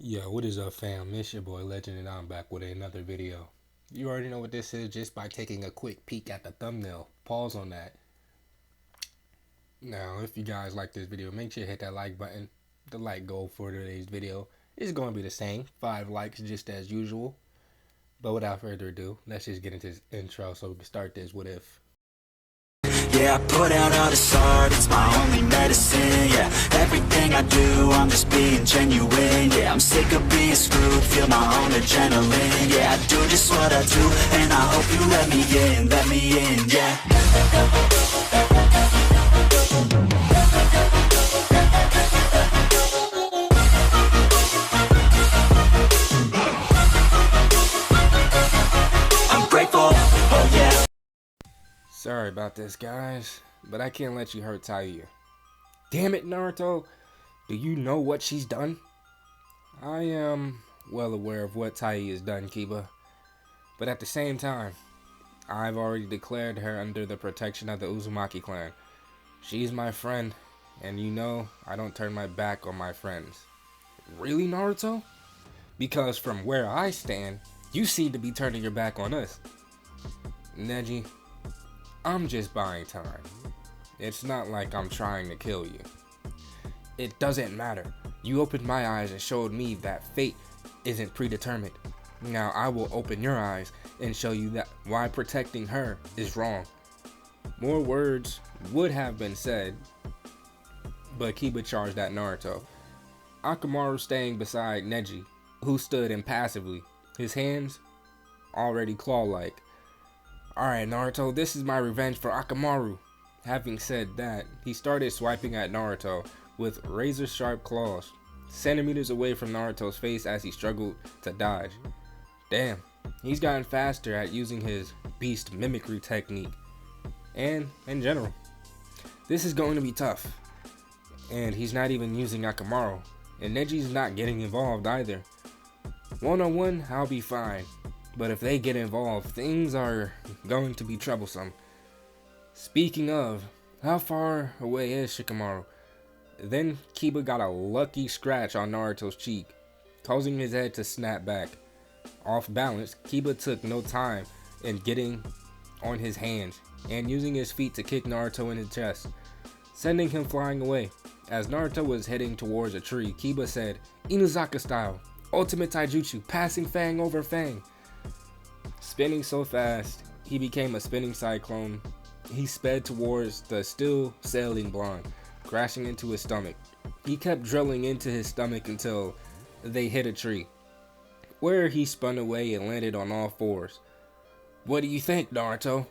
Yo, what is up, fam? It's your boy Legend, and I'm back with another video. You already know what this is just by taking a quick peek at the thumbnail. Pause on that. Now, if you guys like this video, make sure you hit that like button. The like goal for today's video is going to be the same, 5 likes just as usual. But without further ado, let's just get into this intro so we can start this What If. Yeah, I put out all this art, it's my only medicine, yeah. Everything I do, I'm just being genuine, yeah. I'm sick of being screwed, feel my own adrenaline, yeah. I do just what I do, and I hope you let me in, yeah. I'm grateful, oh yeah. Sorry about this, guys, but I can't let you hurt Taiya. Damn it, Naruto! Do you know what she's done? I am well aware of what Taiya has done, Kiba. But at the same time, I've already declared her under the protection of the Uzumaki clan. She's my friend, and you know I don't turn my back on my friends. Really, Naruto? Because from where I stand, you seem to be turning your back on us. Neji, I'm just buying time. It's not like I'm trying to kill you. It doesn't matter. You opened my eyes and showed me that fate isn't predetermined. Now I will open your eyes and show you that why protecting her is wrong. More words would have been said, but Kiba charged at Naruto. Akamaru staying beside Neji, who stood impassively, his hands already claw-like. Alright, Naruto, this is my revenge for Akamaru. Having said that, he started swiping at Naruto with razor-sharp claws, centimeters away from Naruto's face as he struggled to dodge. Damn, he's gotten faster at using his beast mimicry technique, and in general. This is going to be tough, and he's not even using Akamaru, and Neji's not getting involved either. One-on-one, I'll be fine, but if they get involved, things are going to be troublesome. Speaking of, how far away is Shikamaru? Then Kiba got a lucky scratch on Naruto's cheek, causing his head to snap back. Off balance, Kiba took no time in getting on his hands and using his feet to kick Naruto in the chest, sending him flying away. As Naruto was heading towards a tree, Kiba said, "Inuzaka style, ultimate taijutsu, passing Fang over Fang." Spinning so fast, he became a spinning cyclone. He sped towards the still sailing blonde, crashing into his stomach. He kept drilling into his stomach until they hit a tree, where he spun away and landed on all fours. What do you think, Naruto?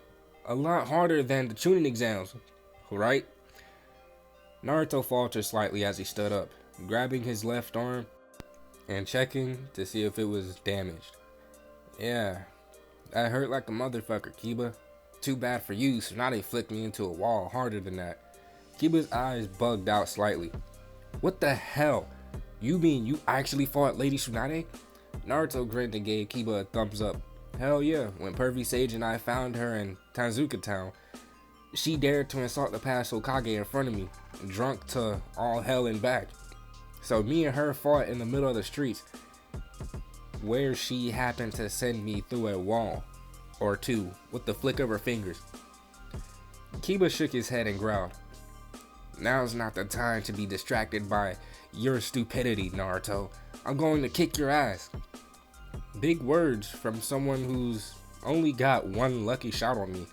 A lot harder than the tuning exams, right? Naruto faltered slightly as he stood up, grabbing his left arm and checking to see if it was damaged. Yeah, that hurt like a motherfucker, Kiba. Too bad for you, so now they flicked me into a wall harder than that. Kiba's eyes bugged out slightly. What the hell? You mean you actually fought Lady Tsunade? Naruto grinned and gave Kiba a thumbs up. Hell yeah, when Pervy Sage and I found her in Tanzuka Town, she dared to insult the past Hokage in front of me, drunk to all hell and back. So me and her fought in the middle of the streets, where she happened to send me through a wall or two with the flick of her fingers. Kiba shook his head and growled, "Now's not the time to be distracted by your stupidity, Naruto. I'm going to kick your ass." Big words from someone who's only got one lucky shot on me.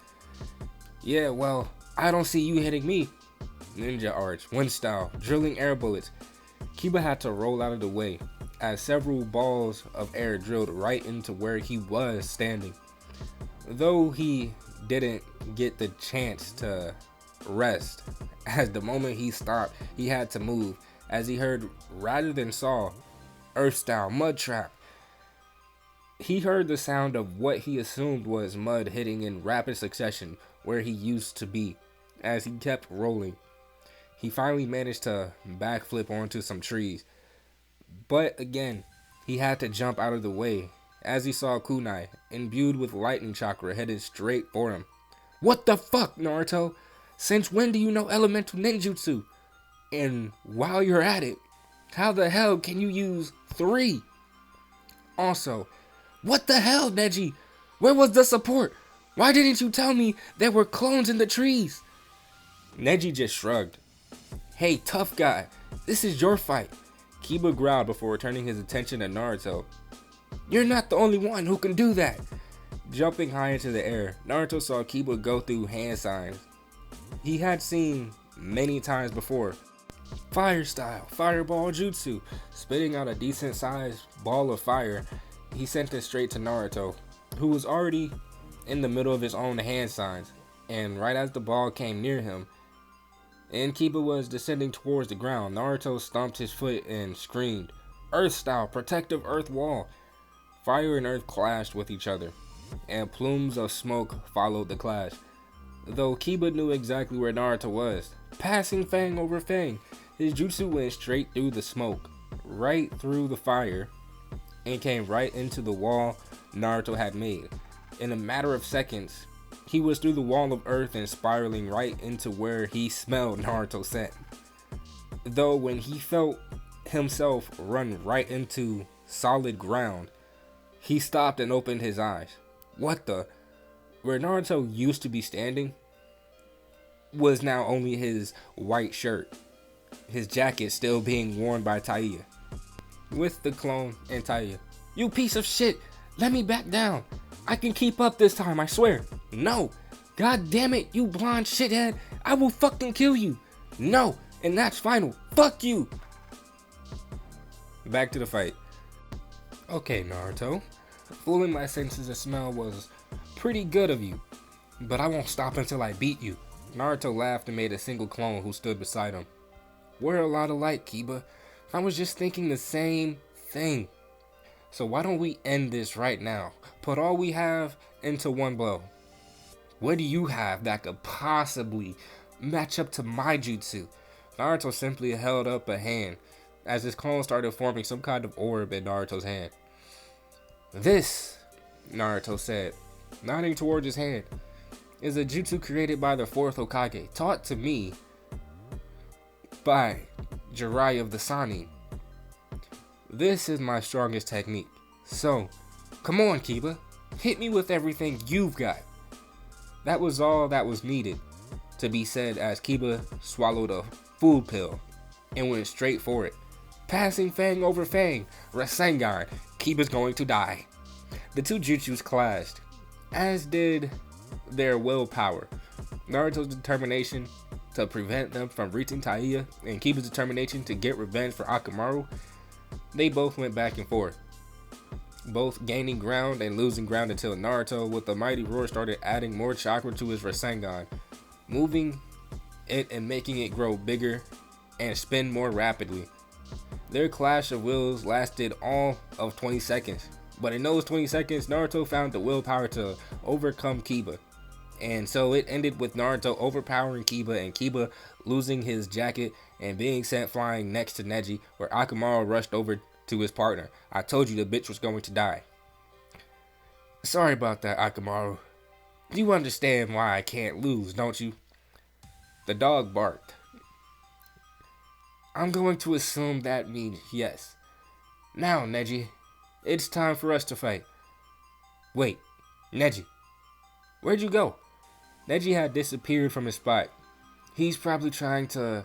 Yeah, well, I don't see you hitting me. Ninja arch, wind style, drilling air bullets. Kiba had to roll out of the way as several balls of air drilled right into where he was standing. Though he didn't get the chance to rest, as the moment he stopped, he had to move, as he heard rather than saw, earth style, mud trap. He heard the sound of what he assumed was mud hitting in rapid succession where he used to be, as he kept rolling. He finally managed to backflip onto some trees, but again, he had to jump out of the way as he saw Kunai, imbued with lightning chakra, headed straight for him. What the fuck, Naruto? Since when do you know elemental ninjutsu? And while you're at it, how the hell can you use 3. Also, what the hell, Neji? Where was the support? Why didn't you tell me there were clones in the trees? Neji just shrugged. Hey, tough guy, this is your fight. Kiba growled before turning his attention to Naruto. You're not the only one who can do that. Jumping high into the air, Naruto saw Kiba go through hand signs he had seen many times before. Fire style, fireball jutsu. Spitting out a decent sized ball of fire, he sent it straight to Naruto, who was already in the middle of his own hand signs. And right as the ball came near him, and Kiba was descending towards the ground, Naruto stomped his foot and screamed, Earth style, protective earth wall. Fire and earth clashed with each other, and plumes of smoke followed the clash. Though Kiba knew exactly where Naruto was, passing fang over fang, his jutsu went straight through the smoke, right through the fire, and came right into the wall Naruto had made. In a matter of seconds, he was through the wall of earth and spiraling right into where he smelled Naruto scent. Though when he felt himself run right into solid ground, he stopped and opened his eyes. What the? Where Naruto used to be standing was now only his white shirt, his jacket still being worn by Taiya, with the clone and Taiya. You piece of shit! Let me back down! I can keep up this time, I swear! No! God damn it, you blonde shithead! I will fucking kill you! No! And that's final! Fuck you! Back to the fight. Okay, Naruto. Fooling my senses of smell was pretty good of you, but I won't stop until I beat you. Naruto laughed and made a single clone who stood beside him. We're a lot alike, Kiba. I was just thinking the same thing. So why don't we end this right now? Put all we have into one blow. What do you have that could possibly match up to my jutsu? Naruto simply held up a hand as his clone started forming some kind of orb in Naruto's hand. This, Naruto said, nodding towards his hand, is a jutsu created by the 4th Hokage, taught to me by Jiraiya of the Sannin. This is my strongest technique. So, come on, Kiba, hit me with everything you've got. That was all that was needed to be said as Kiba swallowed a food pill and went straight for it. Passing fang over fang, Rasengan, Kiba's going to die. The two jutsus clashed, as did their willpower. Naruto's determination to prevent them from reaching Taiya and Kiba's determination to get revenge for Akamaru, they both went back and forth, both gaining ground and losing ground until Naruto, with a mighty roar, started adding more chakra to his Rasengan, moving it and making it grow bigger and spin more rapidly. Their clash of wills lasted all of 20 seconds, but in those 20 seconds, Naruto found the willpower to overcome Kiba. And so it ended with Naruto overpowering Kiba and Kiba losing his jacket and being sent flying next to Neji, where Akamaru rushed over to his partner. I told you the bitch was going to die. Sorry about that, Akamaru. You understand why I can't lose, don't you? The dog barked. I'm going to assume that means yes. Now, Neji, it's time for us to fight. Wait, Neji, where'd you go? Neji had disappeared from his spot. He's probably trying to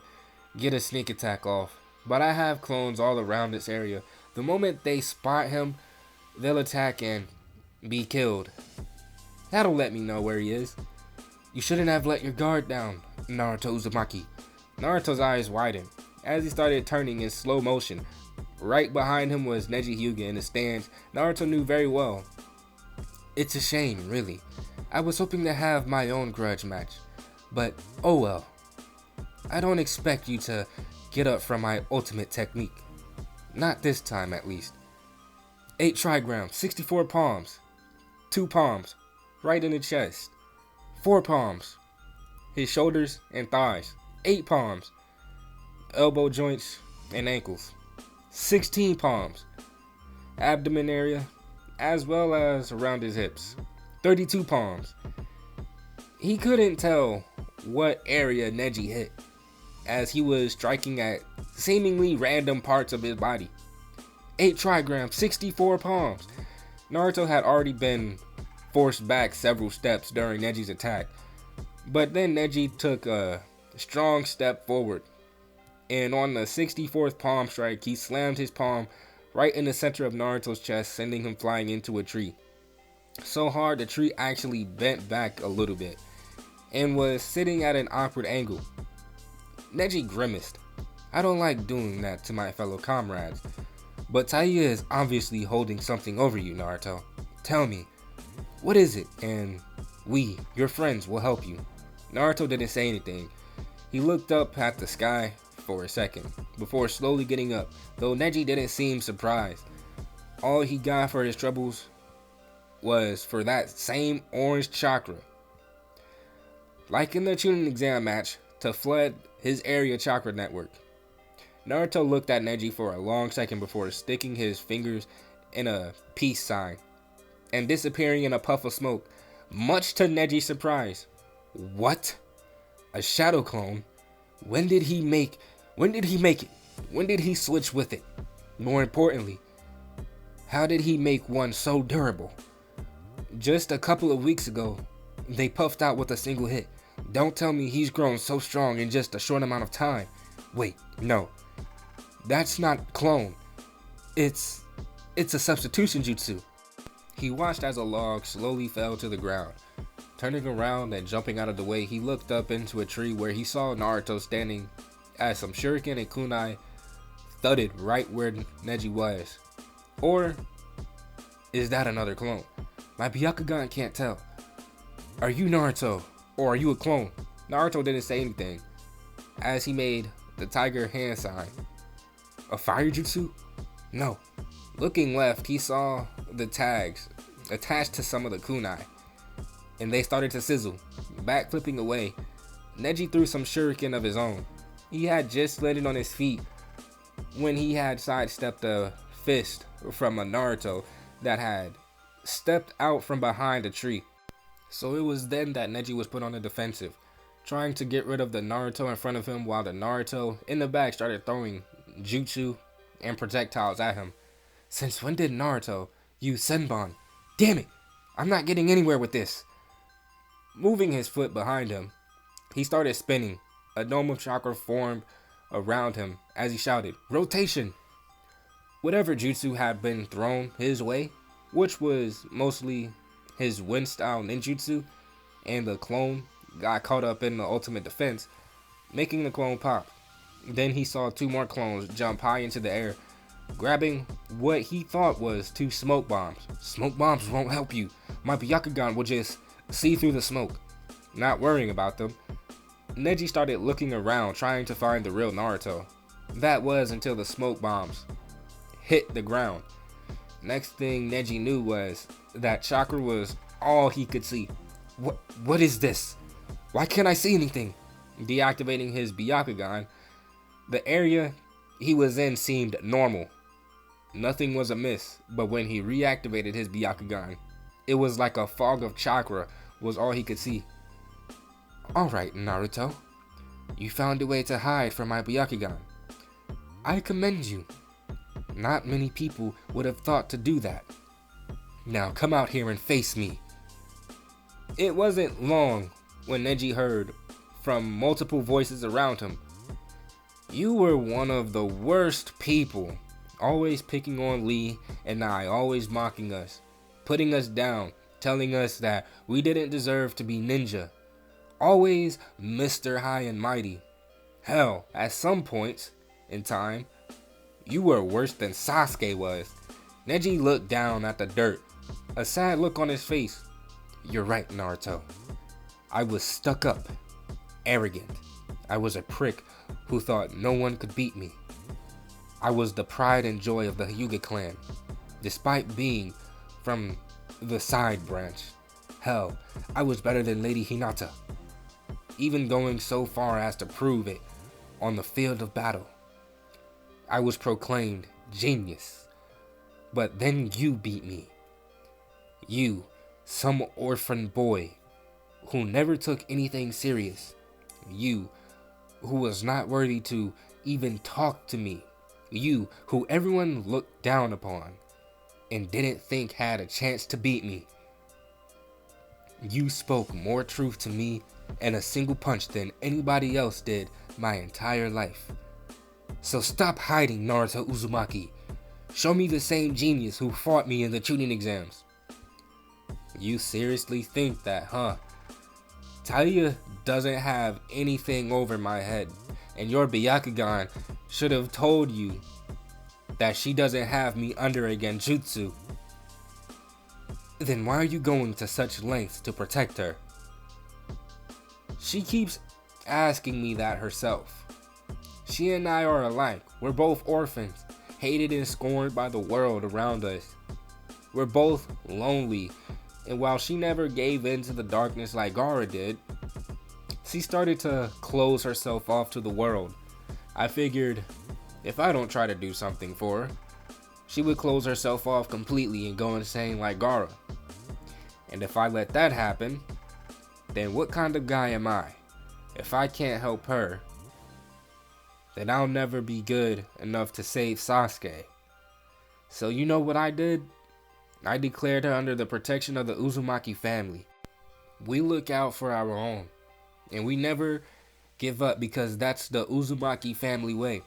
get a sneak attack off, but I have clones all around this area. The moment they spot him, they'll attack and be killed. That'll let me know where he is. You shouldn't have let your guard down, Naruto Uzumaki. Naruto's eyes widened as he started turning in slow motion. Right behind him was Neji Hyuga in the stands. Naruto knew very well. It's a shame, really. I was hoping to have my own grudge match, but oh well. I don't expect you to get up from my ultimate technique. Not this time, at least. 8 trigrams, 64 palms. 2 palms, right in the chest. 4 palms, his shoulders and thighs. 8 palms, elbow joints and ankles. 16 palms, abdomen area, as well as around his hips. 32 palms. He couldn't tell what area Neji hit, as he was striking at seemingly random parts of his body. 8 trigrams, 64 palms. Naruto had already been forced back several steps during Neji's attack, but then Neji took a strong step forward, and on the 64th palm strike, he slammed his palm right in the center of Naruto's chest, sending him flying into a tree. So hard the tree actually bent back a little bit and was sitting at an awkward angle. Neji grimaced. I don't like doing that to my fellow comrades, but Taiya is obviously holding something over you, Naruto. Tell me, what is it? And we, your friends, will help you. Naruto didn't say anything. He looked up at the sky for a second before slowly getting up, though Neji didn't seem surprised. All he got for his troubles was for that same orange chakra. Like in the Chunin exam match, to flood his area chakra network. Naruto looked at Neji for a long second before sticking his fingers in a peace sign and disappearing in a puff of smoke, much to Neji's surprise. What? A shadow clone? When did he make it? When did he switch with it? More importantly, how did he make one so durable? Just a couple of weeks ago, they puffed out with a single hit. Don't tell me he's grown so strong in just a short amount of time. Wait, no. That's not clone. It's a substitution jutsu. He watched as a log slowly fell to the ground. Turning around and jumping out of the way, he looked up into a tree where he saw Naruto standing as some shuriken and kunai thudded right where Neji was. Or is that another clone? My Byakugan can't tell. Are you Naruto, or are you a clone? Naruto didn't say anything as he made the tiger hand sign. A fire jutsu? No. Looking left, he saw the tags attached to some of the kunai, and they started to sizzle. Backflipping away, Neji threw some shuriken of his own. He had just landed on his feet when he had sidestepped a fist from a Naruto that had stepped out from behind a tree. So it was then that Neji was put on the defensive, trying to get rid of the Naruto in front of him while the Naruto in the back started throwing jutsu and projectiles at him. Since when did Naruto use Senbon? Damn it! I'm not getting anywhere with this. Moving his foot behind him, he started spinning. A dome of chakra formed around him as he shouted, Rotation! Whatever jutsu had been thrown his way, which was mostly his wind style ninjutsu, and the clone got caught up in the ultimate defense, making the clone pop. Then he saw 2 more clones jump high into the air, grabbing what he thought was 2 smoke bombs. Smoke bombs won't help you. My Byakugan will just see through the smoke. Not worrying about them, Neji started looking around trying to find the real Naruto. That was until the smoke bombs hit the ground. Next thing Neji knew was that chakra was all he could see. What is this? Why can't I see anything? Deactivating his Byakugan, the area he was in seemed normal. Nothing was amiss, but when he reactivated his Byakugan, it was like a fog of chakra was all he could see. Alright, Naruto. You found a way to hide from my Byakugan. I commend you. Not many people would have thought to do that. Now come out here and face me. It wasn't long when Neji heard from multiple voices around him. You were one of the worst people. Always picking on Lee and I, always mocking us, putting us down, telling us that we didn't deserve to be ninja. Always Mr. High and Mighty. Hell, at some points in time, you were worse than Sasuke was. Neji looked down at the dirt, a sad look on his face. You're right, Naruto. I was stuck up, arrogant. I was a prick who thought no one could beat me. I was the pride and joy of the Hyuga clan, despite being from the side branch. Hell, I was better than Lady Hinata, even going so far as to prove it on the field of battle. I was proclaimed genius, but then you beat me. You, some orphan boy who never took anything serious. You, who was not worthy to even talk to me. You, who everyone looked down upon and didn't think had a chance to beat me. You spoke more truth to me in a single punch than anybody else did my entire life. So stop hiding, Naruto Uzumaki. Show me the same genius who fought me in the tuning exams. You seriously think that, huh? Taiya doesn't have anything over my head, and your Byakugan should have told you that she doesn't have me under a genjutsu. Then why are you going to such lengths to protect her? She keeps asking me that herself. She and I are alike. We're both orphans, hated and scorned by the world around us. We're both lonely, and while she never gave in to the darkness like Gaara did, she started to close herself off to the world. I figured, if I don't try to do something for her, she would close herself off completely and go insane like Gaara. And if I let that happen, then what kind of guy am I? If I can't help her, then I'll never be good enough to save Sasuke. So you know what I did? I declared her under the protection of the Uzumaki family. We look out for our own, and we never give up because that's the Uzumaki family way.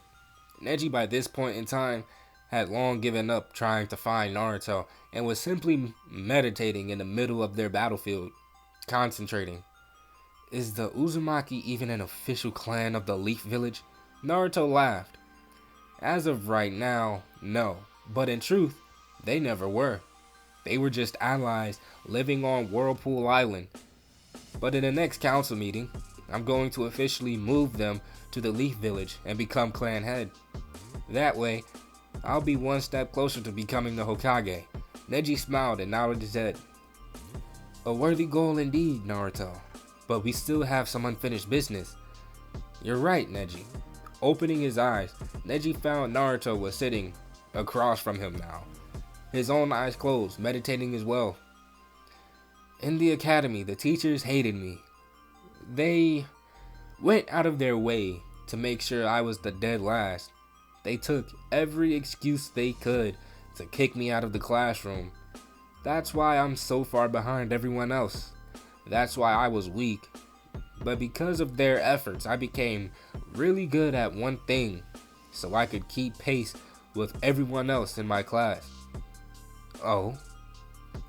Neji by this point in time had long given up trying to find Naruto and was simply meditating in the middle of their battlefield, concentrating. Is the Uzumaki even an official clan of the Leaf Village? Naruto laughed. As of right now, no, but in truth, they never were. They were just allies living on Whirlpool Island. But in the next council meeting, I'm going to officially move them to the Leaf Village and become clan head. That way, I'll be one step closer to becoming the Hokage. Neji smiled and nodded his head. A worthy goal indeed, Naruto. But we still have some unfinished business. You're right, Neji. Opening his eyes, Neji found Naruto was sitting across from him now, his own eyes closed, meditating as well. In the academy, the teachers hated me. They went out of their way to make sure I was the dead last. They took every excuse they could to kick me out of the classroom. That's why I'm so far behind everyone else. That's why I was weak. But because of their efforts, I became really good at one thing, so I could keep pace with everyone else in my class. Oh,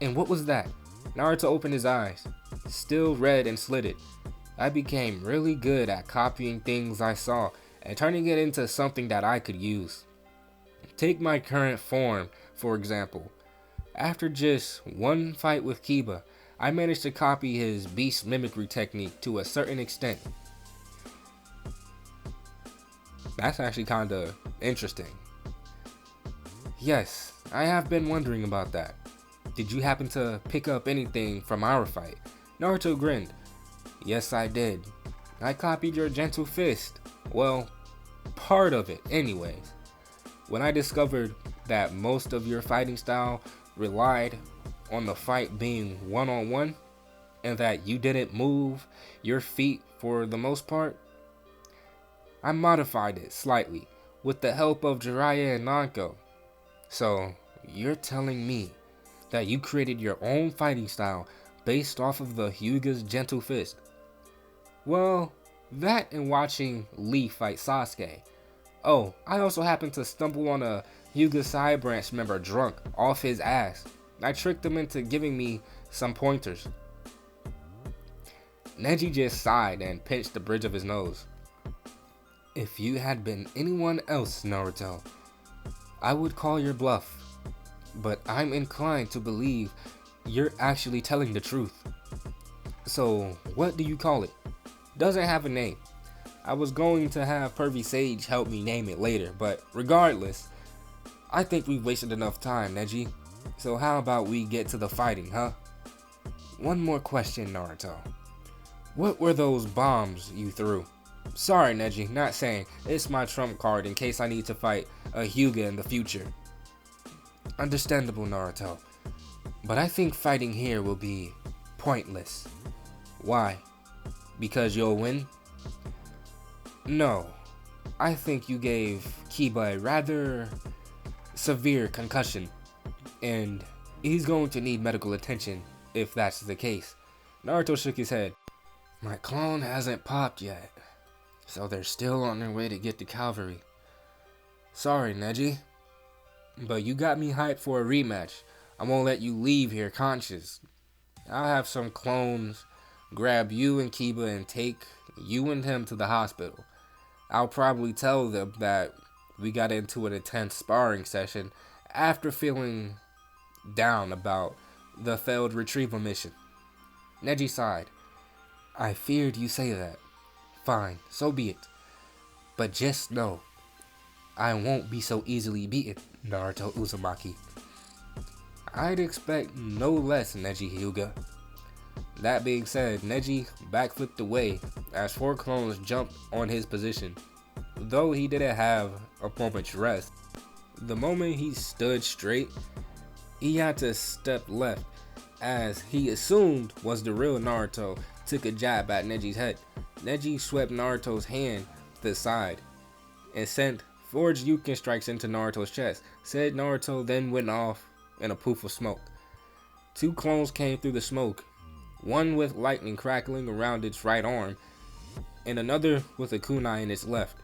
and what was that? Naruto opened his eyes, still red and slitted. I became really good at copying things I saw and turning it into something that I could use. Take my current form, for example. After just one fight with Kiba, I managed to copy his beast mimicry technique to a certain extent. That's actually kinda interesting. Yes, I have been wondering about that. Did you happen to pick up anything from our fight? Naruto grinned. Yes, I did. I copied your gentle fist. Well, part of it anyways. When I discovered that most of your fighting style relied on the fight being one-on-one, and that you didn't move your feet for the most part, I modified it slightly with the help of Jiraiya and Nanko. So, you're telling me that you created your own fighting style based off of the Hyuga's gentle fist? Well, that and watching Lee fight Sasuke. Oh, I also happened to stumble on a Hyuga side branch member drunk off his ass. I tricked him into giving me some pointers. Neji just sighed and pinched the bridge of his nose. If you had been anyone else, Naruto, I would call your bluff. But I'm inclined to believe you're actually telling the truth. So, what do you call it? Doesn't have a name. I was going to have Pervy Sage help me name it later, but regardless, I think we've wasted enough time, Neji. So how about we get to the fighting, huh? One more question, Naruto. What were those bombs you threw? Sorry, Neji, not saying. It's my trump card in case I need to fight a Hyuga in the future. Understandable, Naruto. But I think fighting here will be pointless. Why? Because you'll win? No. I think you gave Kiba a rather severe concussion, and he's going to need medical attention if that's the case. Naruto shook his head. My clone hasn't popped yet, so they're still on their way to get the cavalry. Sorry, Neji, but you got me hyped for a rematch. I won't let you leave here conscious. I'll have some clones grab you and Kiba and take you and him to the hospital. I'll probably tell them that we got into an intense sparring session after feeling down about the failed retrieval mission. Neji sighed. I feared you say that. Fine, so be it. But just know, I won't be so easily beaten, Naruto Uzumaki. I'd expect no less, Neji Hyuga. That being said, Neji backflipped away as 4 clones jumped on his position. Though he didn't have a moment's rest, the moment he stood straight, he had to step left as he assumed was the real Naruto took a jab at Neji's head. Neji swept Naruto's hand to the side and sent forged Yuken strikes into Naruto's chest. Said Naruto then went off in a poof of smoke. 2 clones came through the smoke, one with lightning crackling around its right arm, and another with a kunai in its left.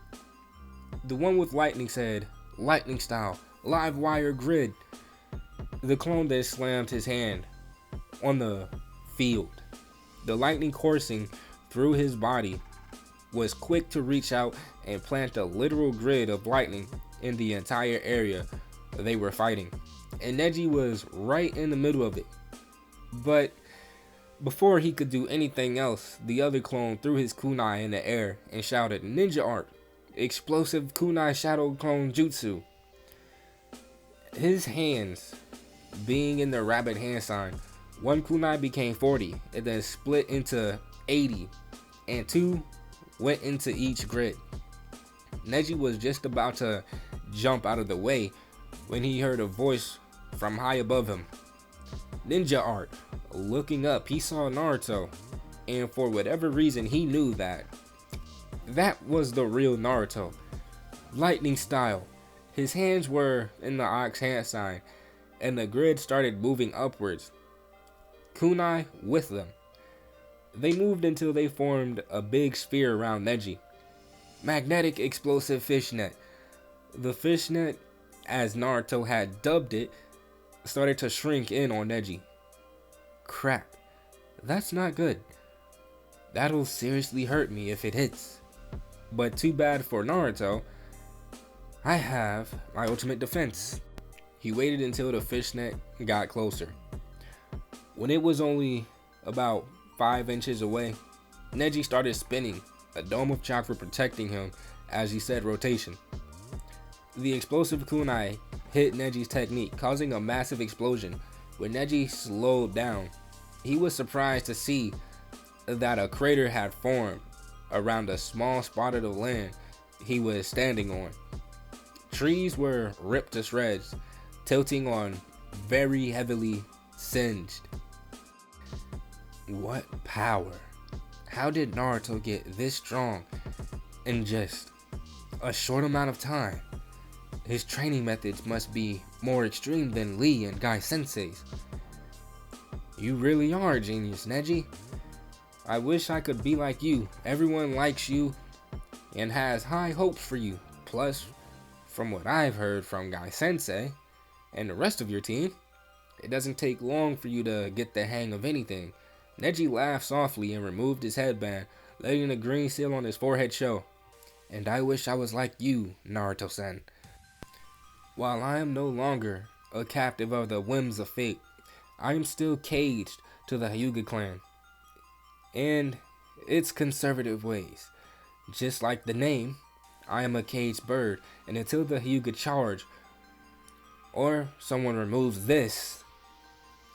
The one with lightning said, lightning style, live wire grid. The clone then slammed his hand on the field. The lightning coursing through his body was quick to reach out and plant a literal grid of lightning in the entire area they were fighting. And Neji was right in the middle of it. But before he could do anything else, the other clone threw his kunai in the air and shouted, Ninja art, explosive kunai shadow clone jutsu. His hands being in the rabbit hand sign, one kunai became 40 and then split into 80 and 2 went into each grid. Neji was just about to jump out of the way when he heard a voice from high above him. Ninja art. Looking up, he saw Naruto, and for whatever reason he knew that was the real Naruto. Lightning style. His hands were in the ox hand sign and the grid started moving upwards, kunai with them. They moved until they formed a big sphere around Neji. Magnetic explosive fishnet. The fishnet, as Naruto had dubbed it, started to shrink in on Neji. Crap, that's not good. That'll seriously hurt me if it hits. But too bad for Naruto, I have my ultimate defense. He waited until the fishnet got closer. When it was only about 5 inches away, Neji started spinning, a dome of chakra protecting him as he said rotation. The explosive kunai hit Neji's technique, causing a massive explosion. When Neji slowed down, he was surprised to see that a crater had formed around a small spot of land he was standing on. Trees were ripped to shreds, tilting on very heavily singed. What power? How did Naruto get this strong in just a short amount of time? His training methods must be more extreme than Lee and Guy Sensei's. You really are a genius, Neji. I wish I could be like you. Everyone likes you and has high hopes for you. Plus, from what I've heard from Guy Sensei and the rest of your team, it doesn't take long for you to get the hang of anything. Neji laughed softly and removed his headband, letting the green seal on his forehead show. And I wish I was like you, Naruto-san. While I am no longer a captive of the whims of fate, I am still caged to the Hyuga clan and its conservative ways. Just like the name, I am a caged bird, and until the Hyuga charge or someone removes this,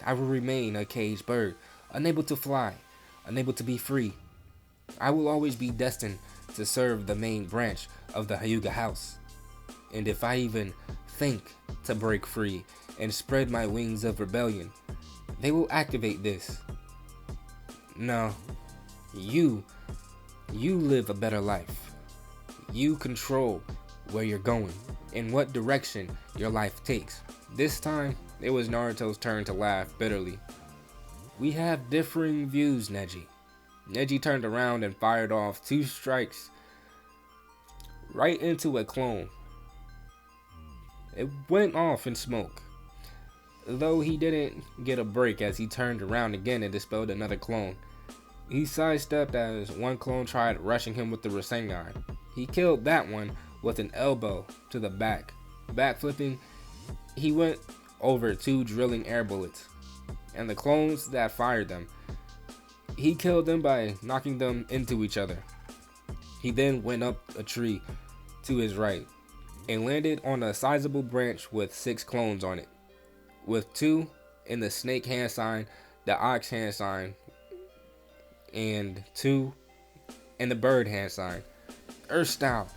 I will remain a caged bird, unable to fly, unable to be free. I will always be destined to serve the main branch of the Hyuga house. And if I even think to break free and spread my wings of rebellion, they will activate this. No, you live a better life. You control where you're going and what direction your life takes. This time, it was Naruto's turn to laugh bitterly. We have differing views, Neji. Neji turned around and fired off 2 strikes right into a clone. It went off in smoke, though he didn't get a break as he turned around again and dispelled another clone. He sidestepped as one clone tried rushing him with the Rasengan. He killed that one with an elbow to the back. Backflipping, he went over 2 drilling air bullets, and the clones that fired them, he killed them by knocking them into each other. He then went up a tree to his right and landed on a sizable branch with 6 clones on it, with 2 in the snake hand sign, the ox hand sign, and 2 in the bird hand sign. Earth style,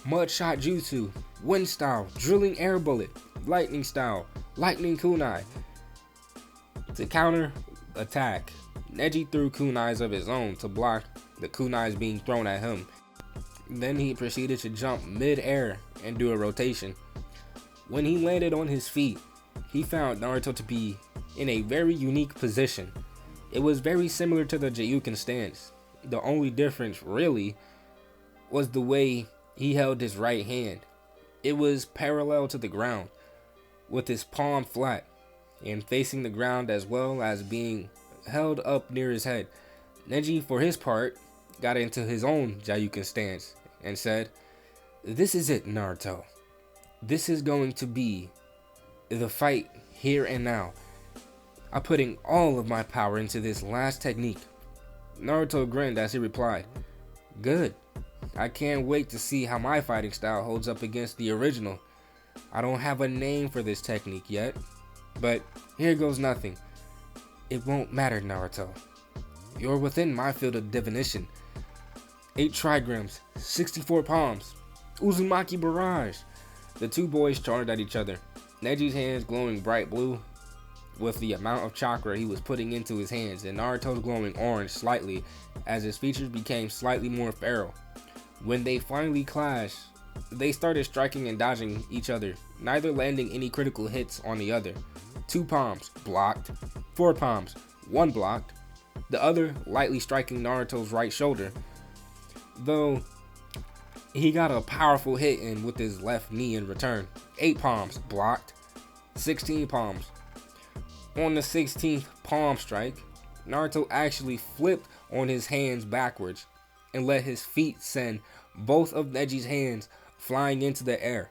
mud shot jutsu, wind style, drilling air bullet, lightning style, lightning kunai. To counter attack, Neji threw kunais of his own to block the kunais being thrown at him. Then he proceeded to jump mid-air and do a rotation. When he landed on his feet, he found Naruto to be in a very unique position. It was very similar to the Jayuken stance. The only difference, really, was the way he held his right hand. It was parallel to the ground, with his palm flat and facing the ground, as well as being held up near his head. Neji, for his part, got into his own Jayuken stance and said, "This is it, Naruto. This is going to be the fight here and now. I'm putting all of my power into this last technique." Naruto grinned as he replied, "Good. I can't wait to see how my fighting style holds up against the original. I don't have a name for this technique yet, but here goes nothing. It won't matter, Naruto. You're within my field of divination. 8 trigrams, 64 palms, Uzumaki barrage." The 2 boys charged at each other, Neji's hands glowing bright blue with the amount of chakra he was putting into his hands, and Naruto's glowing orange slightly as his features became slightly more feral. When they finally clashed, they started striking and dodging each other, neither landing any critical hits on the other. 2 palms, blocked. 4 palms, 1 blocked. The other lightly striking Naruto's right shoulder, though he got a powerful hit in with his left knee in return. 8 palms, blocked. 16 palms. On the 16th palm strike, Naruto actually flipped on his hands backwards and let his feet send both of Neji's hands flying into the air.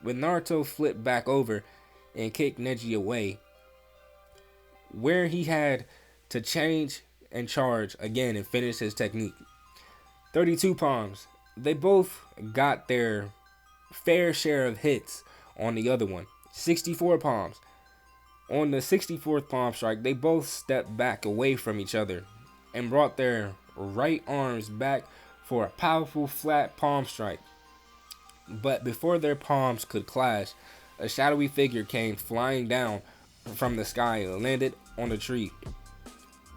When Naruto flipped back over and kicked Neji away, where he had to change and charge again and finish his technique. 32 palms. They both got their fair share of hits on the other one. 64 palms. On the 64th palm strike, they both stepped back away from each other and brought their right arms back for a powerful flat palm strike. But before their palms could clash, a shadowy figure came flying down from the sky and landed on a tree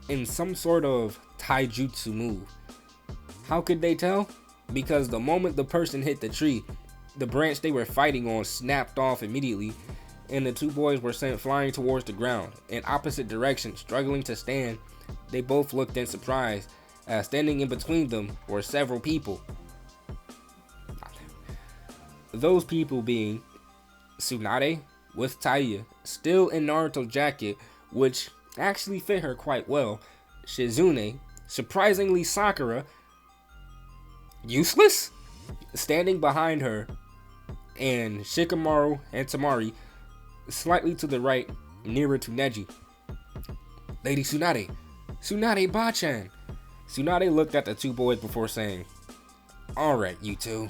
in some sort of taijutsu move. How could they tell? Because the moment the person hit the tree, the branch they were fighting on snapped off immediately, and the 2 boys were sent flying towards the ground in opposite directions, struggling to stand. They both looked in surprise, as standing in between them were several people. Those people being Tsunade with Taiya, still in Naruto's jacket, which actually fit her quite well, Shizune, surprisingly Sakura, useless, standing behind her, and Shikamaru and Tamari slightly to the right, nearer to Neji. "Lady Tsunade, Tsunade Bachan." Tsunade looked at the 2 boys before saying, "Alright, you 2.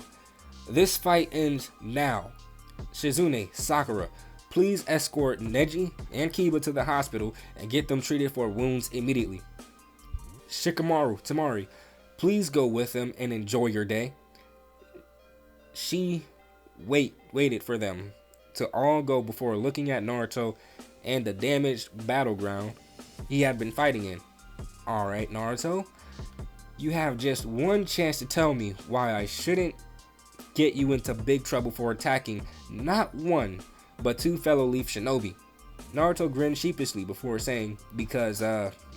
This fight ends now. Shizune, Sakura, please escort Neji and Kiba to the hospital and get them treated for wounds immediately. Shikamaru, Tamari, please go with them and enjoy your day." She waited for them to all go before looking at Naruto and the damaged battleground he had been fighting in. "Alright, Naruto, you have just one chance to tell me why I shouldn't get you into big trouble for attacking not one, but two fellow Leaf Shinobi. Naruto grinned sheepishly before saying, because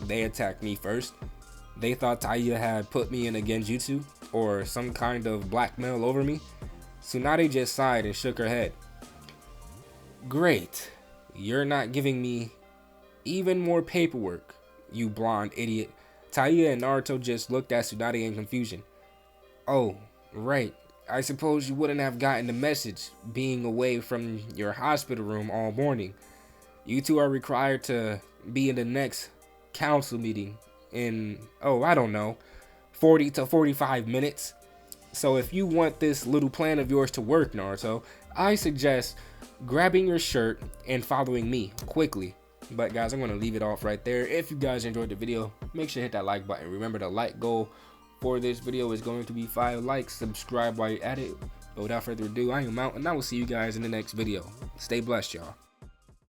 they attacked me first. They thought Taiya had put me in a genjutsu or some kind of blackmail over me. Tsunade just sighed and shook her head. Great. You're not giving me even more paperwork, you blonde idiot. Taiya and Naruto just looked at Tsunade in confusion. Oh, right. I suppose you wouldn't have gotten the message being away from your hospital room all morning. You two are required to be in the next council meeting in, I don't know, 40 to 45 minutes. So if you want this little plan of yours to work, Naruto, I suggest grabbing your shirt and following me quickly. But guys, I'm going to leave it off right there. If you guys enjoyed the video, make sure to hit that like button. Remember, the like goal for this video is going to be 5 likes. Subscribe while you're at it. But without further ado, I am out, and I will see you guys in the next video. Stay blessed, y'all.